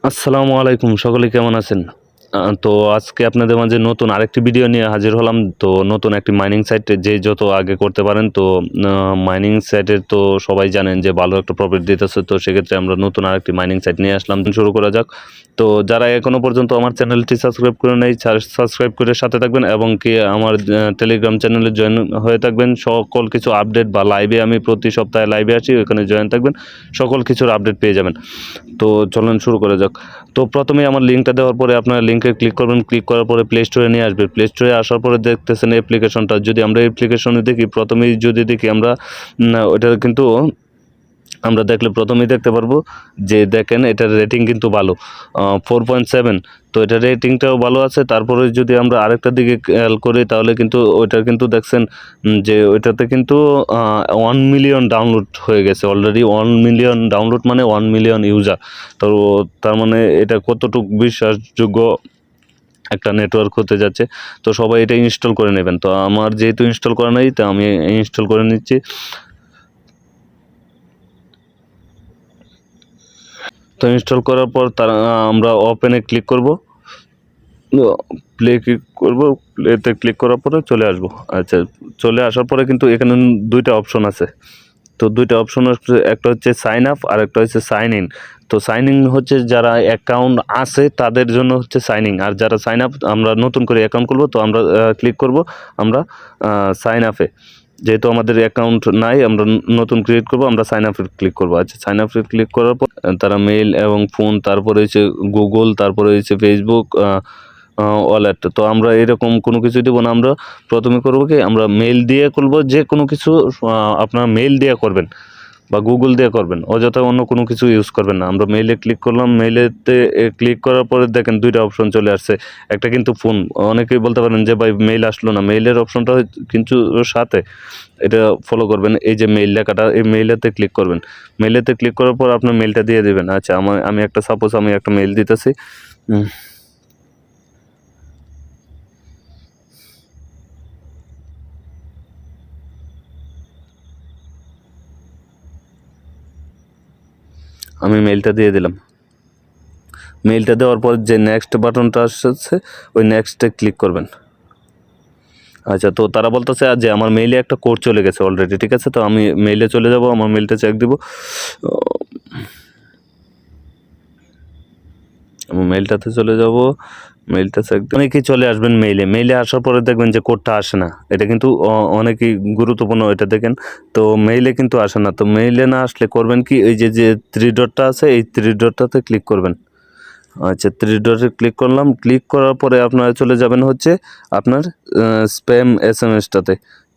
আসসালামু আলাইকুম, সকলে কেমন আছেন? তো আজকে আপনাদের মাঝে নতুন আরেকটি ভিডিও নিয়ে হাজির হলাম। তো নতুন একটি মাইনিং সাইট যে যত আগে করতে পারেন। তো মাইনিং সাইটের তো সবাই জানেন যে ভালো একটা প্রফিট দিতেছে। তো সেক্ষেত্রে আমরা নতুন আরেকটি মাইনিং সাইট নিয়ে আসলাম। শুরু করা যাক। তো যারা এখনো পর্যন্ত আমার চ্যানেলটি সাবস্ক্রাইব করে নেই, সাবস্ক্রাইব করে সাথে থাকবেন এবং কি আমার টেলিগ্রাম চ্যানেলে জয়েন হয়ে থাকবেন। সকল কিছু আপডেট বা লাইভে আমি প্রতি সপ্তাহে লাইভে আসি, ওখানে জয়েন থাকবেন, সকল কিছুর আপডেট পেয়ে যাবেন। তো চলুন শুরু করা যাক। তো প্রথমেই আমার লিঙ্কটা দেওয়ার পরে আপনারা লিঙ্কে ক্লিক করবেন। ক্লিক করার পরে প্লে স্টোরে নিয়ে আসবে। প্লে স্টোরে আসার পরে দেখতেছেন অ্যাপ্লিকেশনটা। যদি আমরা অ্যাপ্লিকেশনে দেখি, প্রথমেই যদি দেখি আমরা ওইটা কিন্তু আমরা দেখলে প্রথমেই দেখতে পারবো যে দেখেন এটার রেটিং কিন্তু ভালো, 4.7। তো এটার রেটিংটাও ভালো আছে। তারপরে যদি আমরা আরেকটা দিকে খেয়াল করি তাহলে কিন্তু ওইটার কিন্তু দেখছেন যে ওইটাতে কিন্তু 1 মিলিয়ন ডাউনলোড হয়ে গেছে অলরেডি। 1 মিলিয়ন ডাউনলোড মানে 1 মিলিয়ন ইউজার। তো তার মানে এটা কতটুকু বিশ্বাসযোগ্য একটা নেটওয়ার্ক হতে যাচ্ছে। তো সবাই এটা ইনস্টল করে নেবেন। তো আমার যেহেতু ইনস্টল করা নেই, তো আমি ইনস্টল করে নিচ্ছি। তো ইনস্টল করার পর আমরা ওপেনে ক্লিক করব, ক্লিক করব। প্লেতে ক্লিক করার পরে চলে আসব। আচ্ছা, চলে আসার পরে কিন্তু এখানে দুইটা অপশন আছে। তো দুইটা অপশন হচ্ছে, একটা হচ্ছে সাইন আপ আর একটা হচ্ছে সাইন ইন। তো সাইন ইন হচ্ছে যারা অ্যাকাউন্ট আছে তাদের জন্য হচ্ছে সাইন ইন, আর যারা সাইন আপ আমরা নতুন করে অ্যাকাউন্ট করব তো আমরা ক্লিক করব আমরা সাইন আপে। যেহেতু আমাদের অ্যাকাউন্ট নাই, আমরা নতুন ক্রিয়েট করব, আমরা সাইন আপে ক্লিক করব। আচ্ছা, সাইন আপে ক্লিক করার পর তারা মেইল এবং ফোন, তারপরে হচ্ছে গুগল, তারপরে হচ্ছে ফেসবুক ওয়ালেট। তো আমরা এরকম কোনো কিছু দেবো না। আমরা প্রথমে করবো কি, আমরা মেইল দিয়ে করবো। যে কোনো কিছু আপনারা মেইল দিয়ে করবেন বা গুগল দিয়ে করবেন, অযথা অন্য কোনো কিছু ইউজ করবেন না। আমরা মেইলে ক্লিক করলাম। মেইলেতে ক্লিক করার পরে দেখেন দুইটা অপশন চলে আসছে। একটা কিন্তু ফোন, অনেকেই বলতে পারেন যে ভাই মেইল আসলো না। মেইলের অপশনটা কিন্তু সাথে এটা ফলো করবেন। এই যে মেইল লেখাটা, এই মেইলেতে ক্লিক করবেন। মেইলেতে ক্লিক করার পর আপনার মেইলটা দিয়ে দেবেন। আচ্ছা, আমি একটা মেইল দিতেছি। আমি মেইলটা দিয়ে দিলাম। মেইলটা দেওয়ার পর যে নেক্সট বাটনটা আসছে, ওই নেক্সটে ক্লিক করবেন। আচ্ছা, তো তারা বলতেছে যে আমার মেইলে একটা কোড চলে গেছে অলরেডি। ঠিক আছে, তো আমি মেইলে চলে যাব, আমার মেইলটা চেক দিব। আমি মেইলটাতে চলে যাব, মেইলটা চেক অনেকেই চলে আসবেন মেইলে আসার পরে দেখবেন যে কোডটা আসে না। এটা কিন্তু অনেকই গুরুত্বপূর্ণ, এটা দেখেন। তো মেইলে কিন্তু আসে না। তো মেইলে না আসলে করবেন কি, এই যে থ্রি ডটটা আছে, এই থ্রি ডটটাতে ক্লিক করবেন। আচ্ছা, থ্রি ডটে ক্লিক করলাম। ক্লিক করার পরে আপনারা চলে যাবেন হচ্ছে আপনার স্প্যাম এসএমএসটাতে।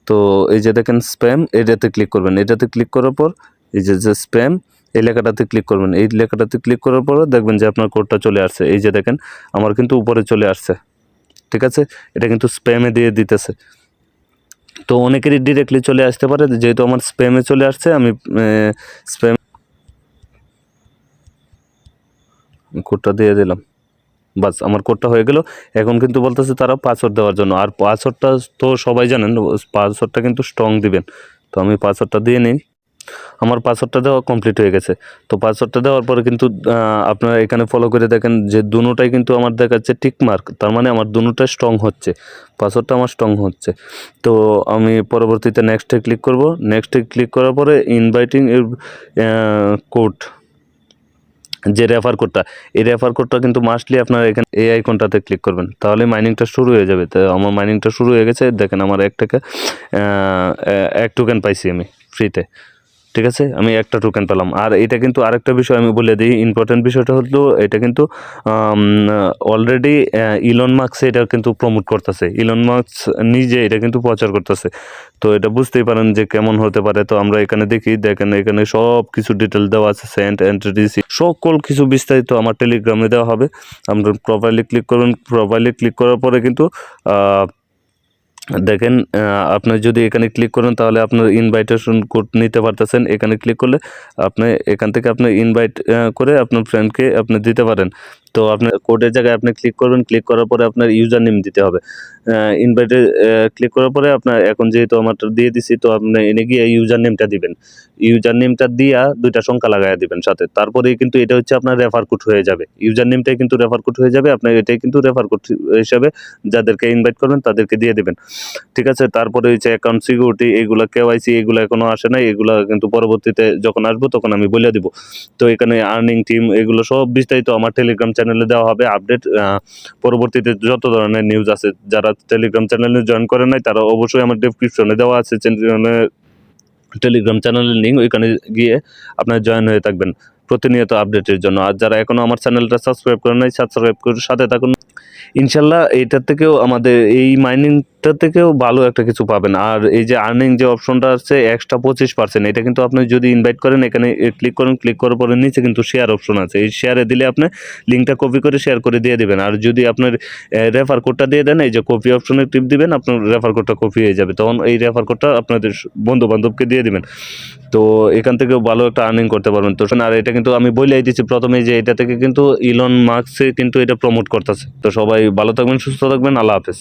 তো এই যে দেখেন স্প্যাম, এটাতে ক্লিক করবেন। এটাতে ক্লিক করার পর এই যে স্প্যাম, এই লেখাটাতে ক্লিক করবেন। এই লেখাটাতে ক্লিক করার পর দেখবেন যে আপনার কোডটা চলে আসছে। এই যে দেখেন আমার কিন্তু উপরে চলে আসছে। ঠিক আছে, এটা কিন্তু স্প্যামে দিয়ে দিতেছে। তো অনেকেরই ডিরেক্টলি চলে আসতে পারে, যেহেতু আমার স্প্যামে চলে আসছে আমি স্প্যাম কোডটা দিয়ে দিলাম। বাস, আমার কোডটা হয়ে গেল। এখন কিন্তু বলতেছে তারা পাসওয়ার্ড দেওয়ার জন্য। আর পাসওয়ার্ডটা তো সবাই জানেন, পাসওয়ার্ডটা কিন্তু স্ট্রং দিবেন। তো আমি পাসওয়ার্ডটা দিয়ে নিই। আমার পাসওয়ার্ডটা দেওয়া কমপ্লিট হয়ে গেছে। তো পাসওয়ার্ডটা দেওয়ার পরে কিন্তু আপনারা এখানে ফলো করে দেখেন যে দুটোটাই কিন্তু আমার দেখাচ্ছে টিক মার্ক। তার মানে আমার দুটোটাই স্ট্রং হচ্ছে, পাসওয়ার্ডটা আমার স্ট্রং হচ্ছে। তো আমি পরবর্তীতে নেক্সটে ক্লিক করব। নেক্সটে ক্লিক করার পরে ইনভাইটিং কোড, যে রেফার কোডটা, এই রেফার কোডটা কিন্তু মাস্টলি আপনারা এখানে এই আইকনটাতে ক্লিক করবেন, তাহলে মাইনিংটা শুরু হয়ে যাবে। তো আমার মাইনিংটা শুরু হয়ে গেছে। দেখেন আমার 1 টোকেন পাইছি আমি ফ্রিতে। ঠিক আছে, আমি একটা টোকেন পেলাম। আর এটা কিন্তু আরেকটা বিষয় আমি বলে দিই, ইম্পর্টেন্ট বিষয়টা হলো এটা কিন্তু অলরেডি ইলন মাস্ক এটা কিন্তু প্রমোট করতেছে। ইলন মাস্ক নিজে এটা কিন্তু প্রচার করতেছে। তো এটা বুঝতেই পারেন যে কেমন হতে পারে। তো আমরা এখানে দেখি, দেখেন এখানে সব কিছু ডিটেল দেওয়া আছে, সেন্ট এন্ট্রি, সকল কিছু বিস্তারিত আমার টেলিগ্রামে দেওয়া হবে। আমরা প্রোফাইলে ক্লিক করুন। প্রোফাইলে ক্লিক করার পরে কিন্তু দেখেন আপনি যদি এখানে ক্লিক করেন তাহলে আপনার ইনভাইটেশন কোড নিতে পারতেছেন। এখানে ক্লিক করলে আপনি এখান থেকে আপনি ইনভাইট করে আপনার ফ্রেন্ডকে আপনি দিতে পারেন। তো আপনার কোডের জায়গায় আপনি ক্লিক করবেন, ক্লিক করার পরে আপনার ইউজার নেম দিতে হবে। ইনভাইটে ক্লিক করার পরে আপনার এখন যেহেতু আমারটা দিয়ে দিছি, তো আপনি এনে গিয়ে ইউজার নেমটা দিবেন। ইউজার নেমটা দিয়া ২ টা সংখ্যা লাগায়া দিবেন সাথে। তারপরেই কিন্তু এটা হচ্ছে আপনার রেফার কোড হয়ে যাবে। ইউজার নেমটাই কিন্তু রেফার কোড হয়ে যাবে। আপনার এটাই কিন্তু রেফার কোড হিসাবে যাদেরকে ইনভাইট করবেন তাদেরকে দিয়ে দিবেন। ঠিক আছে? তারপরে হচ্ছে অ্যাকাউন্ট সিকিউরিটি, এগুলা কেওয়াইসি এগুলা এখনো আসে নাই। এগুলা কিন্তু পরবর্তীতে যখন আসবো তখন আমি বইলা দিব। তো এখানে আর্নিং টিম এগুলো সব বিস্তারিত আমার টেলিগ্রাম চ্যানেলে দেওয়া হবে আপডেট। পরবর্তীতে যত ধরনের নিউজ আছে, যারা টেলিগ্রাম চ্যানেলে জয়েন করে নাই তারা অবশ্যই আমার ডেসক্রিপশনে দেওয়া আছে টেলিগ্রাম চ্যানেলের লিঙ্ক, ওইখানে গিয়ে আপনারা জয়েন হয়ে থাকবেন প্রতিনিয়ত আপডেটের জন্য। আর যারা এখনো আমার চ্যানেলটা সাবস্ক্রাইব করেন নাই, সাবস্ক্রাইব করে সাথে থাকুন। ইনশাল্লাহ এইটার থেকেও আমাদের এই মাইনিংটা থেকেও ভালো একটা কিছু পাবেন। আর এই যে আর্নিং যে অপশনটা আছে এক্সট্রা 25%, এটা কিন্তু আপনি যদি ইনভাইট করেন এখানে ক্লিক করেন, ক্লিক করার পরে নিচে কিন্তু শেয়ার অপশন আছে। এই শেয়ারে দিলে আপনি লিঙ্কটা কপি করে শেয়ার করে দিয়ে দিবেন। আর যদি আপনার রেফার কোডটা দিয়ে দেন, এই যে কপি অপশনে টিপ দিবেন, আপনার রেফার কোডটা কপি হয়ে যাবে। তখন এই রেফার কোডটা আপনাদের বন্ধু বান্ধবকে দিয়ে দিবেন। তো এখান থেকেও ভালো একটা আর্নিং করতে পারবেন। তো আর এটা কিন্তু আমি বলেই দিচ্ছি প্রথমেই যে এটা থেকে কিন্তু ইলন মাস্ক কিন্তু এটা প্রমোট করতেছে। তো সবাই ভালো থাকবেন, সুস্থ থাকবেন, আল্লাহ হাফেজ।